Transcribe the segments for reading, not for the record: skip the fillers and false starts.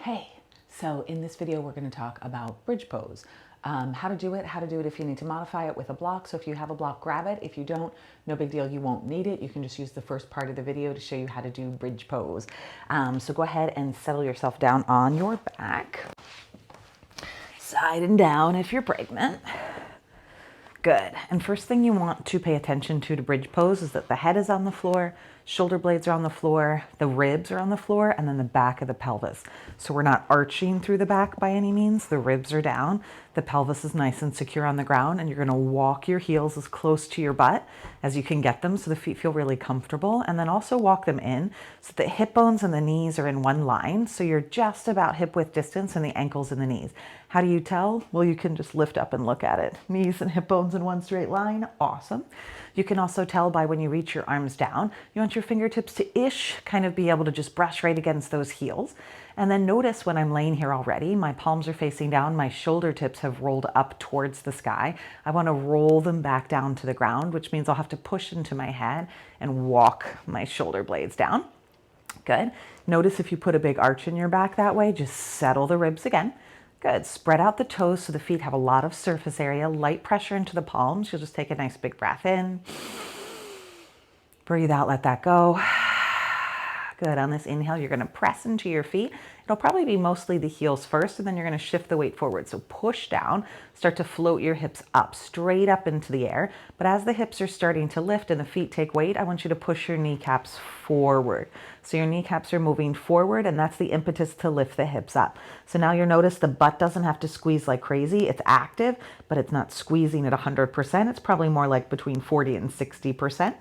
Hey, so in this video we're going to talk about bridge pose. How to do it if you need to modify it with a block. So if you have a block, grab it. If you don't, no big deal, you won't need it. You can just use the first part of the video to show you how to do bridge pose. So go ahead and settle yourself down on your back. Side and down if you're pregnant. Good. And first thing you want to pay attention to bridge pose is that the head is on the floor, shoulder blades are on the floor, the ribs are on the floor, and then the back of the pelvis. So we're not arching through the back by any means. The ribs are down, the pelvis is nice and secure on the ground, and you're going to walk your heels as close to your butt as you can get them so the feet feel really comfortable, and then also walk them in so the hip bones and the knees are in one line. So you're just about hip width distance and the ankles and the knees. How do you tell? Well, you can just lift up and look at it. Knees and hip bones in one straight line. Awesome. You can also tell by when you reach your arms down, you want your fingertips to ish, kind of be able to just brush right against those heels. And then notice when I'm laying here already, my palms are facing down, my shoulder tips have rolled up towards the sky. I want to roll them back down to the ground, which means I'll have to push into my head and walk my shoulder blades down. Good. Notice if you put a big arch in your back that way, just settle the ribs again. Good. Spread out the toes so the feet have a lot of surface area. Light pressure into the palms. You'll just take a nice big breath in. Breathe out, let that go. Good. On this inhale, you're going to press into your feet. It'll probably be mostly the heels first, and then you're going to shift the weight forward. So push down, start to float your hips up, straight up into the air. But as the hips are starting to lift and the feet take weight, I want you to push your kneecaps forward. So your kneecaps are moving forward, and that's the impetus to lift the hips up. So now you'll notice the butt doesn't have to squeeze like crazy. It's active, but it's not squeezing at 100%. It's probably more like between 40 and 60%.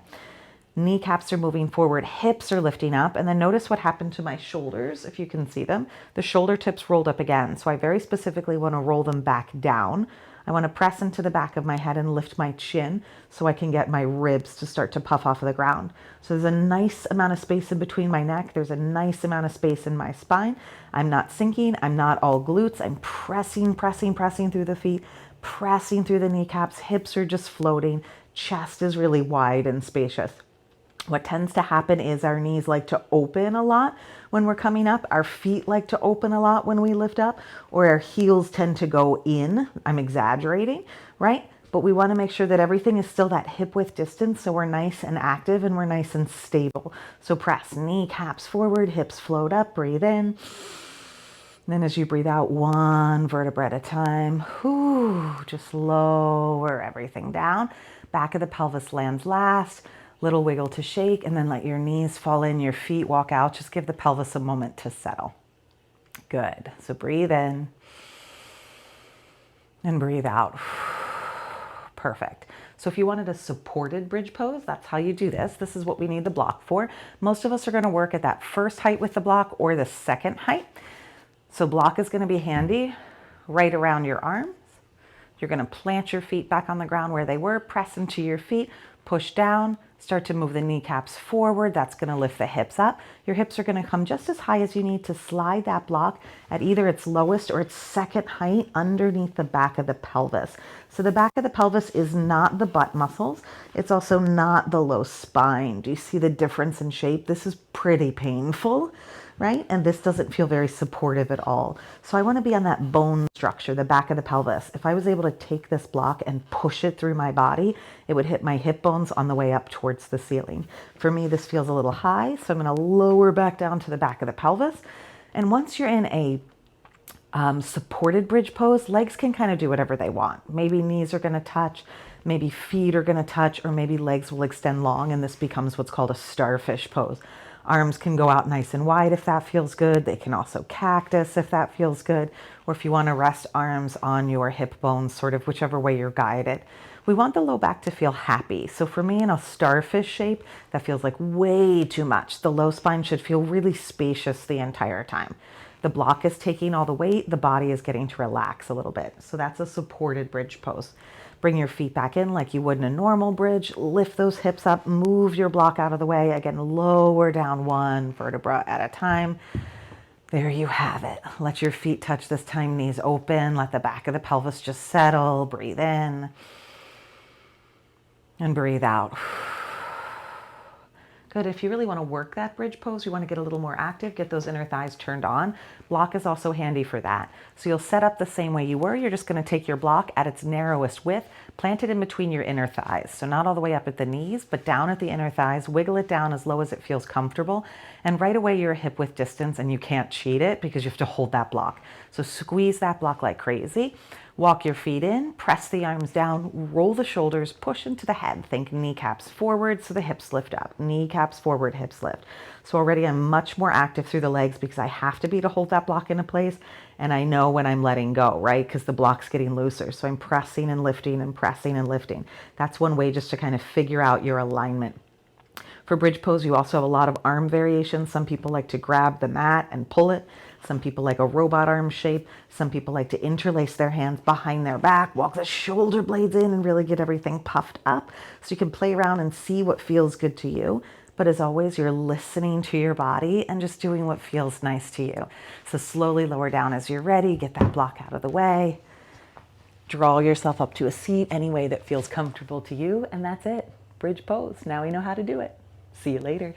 Kneecaps are moving forward, hips are lifting up, and then notice what happened to my shoulders, if you can see them. The shoulder tips rolled up again, so I very specifically want to roll them back down. I want to press into the back of my head and lift my chin so I can get my ribs to start to puff off of the ground. So there's a nice amount of space in between my neck. There's a nice amount of space in my spine. I'm not sinking. I'm not all glutes. I'm pressing through the feet, pressing through the kneecaps. Hips are just floating. Chest is really wide and spacious. What tends to happen is our knees like to open a lot when we're coming up. Our feet like to open a lot when we lift up, or our heels tend to go in. I'm exaggerating, right? But we want to make sure that everything is still that hip width distance so we're nice and active and we're nice and stable. So press kneecaps forward, hips float up, breathe in. And then as you breathe out, one vertebra at a time, just lower everything down. Back of the pelvis lands last. Little wiggle to shake, and then let your knees fall in, your feet walk out. Just give the pelvis a moment to settle. Good. So breathe in and breathe out. Perfect. So if you wanted a supported bridge pose, that's how you do this. This is what we need the block for. Most of us are going to work at that first height with the block or the second height. So block is going to be handy right around your arms. You're going to plant your feet back on the ground where they were, press into your feet, push down, start to move the kneecaps forward. That's going to lift the hips up. Your hips are going to come just as high as you need to slide that block at either its lowest or its second height underneath the back of the pelvis. So the back of the pelvis is not the butt muscles. It's also not the low spine. Do you see the difference in shape? This is pretty painful, right? And this doesn't feel very supportive at all. So I want to be on that bone structure, the back of the pelvis. If I was able to take this block and push it through my body, it would hit my hip bones on the way up towards the ceiling. For me, this feels a little high, so I'm going to lower back down to the back of the pelvis. And once you're in a supported bridge pose, legs can kind of do whatever they want. Maybe knees are going to touch, maybe feet are going to touch, or maybe legs will extend long, and this becomes what's called a starfish pose. Arms can go out nice and wide if that feels good. They can also cactus if that feels good. Or if you want to rest arms on your hip bones, sort of whichever way you're guided. We want the low back to feel happy. So for me, in a starfish shape, that feels like way too much. The low spine should feel really spacious the entire time. The block is taking all the weight. The body is getting to relax a little bit. So that's a supported bridge pose. Bring your feet back in like you would in a normal bridge. Lift those hips up. Move your block out of the way. Again, lower down one vertebra at a time. There you have it. Let your feet touch this time. Knees open. Let the back of the pelvis just settle. Breathe in and breathe out. Good. If you really want to work that bridge pose, you want to get a little more active, get those inner thighs turned on. Block is also handy for that. So you'll set up the same way you were. You're just going to take your block at its narrowest width, plant it in between your inner thighs. So not all the way up at the knees, but down at the inner thighs. Wiggle it down as low as it feels comfortable. And right away you're hip width distance, and you can't cheat it because you have to hold that block. So squeeze that block like crazy. Walk your feet in, press the arms down, roll the shoulders, push into the head. Think kneecaps forward so the hips lift up. Kneecaps forward, hips lift. So already I'm much more active through the legs because I have to be to hold that block into place. And I know when I'm letting go, right? Because the block's getting looser. So I'm pressing and lifting and pressing and lifting. That's one way just to kind of figure out your alignment. For bridge pose, you also have a lot of arm variations. Some people like to grab the mat and pull it. Some people like a robot arm shape. Some people like to interlace their hands behind their back, walk the shoulder blades in and really get everything puffed up. So you can play around and see what feels good to you. But as always, you're listening to your body and just doing what feels nice to you. So slowly lower down as you're ready. Get that block out of the way. Draw yourself up to a seat any way that feels comfortable to you. And that's it. Bridge pose. Now we know how to do it. See you later.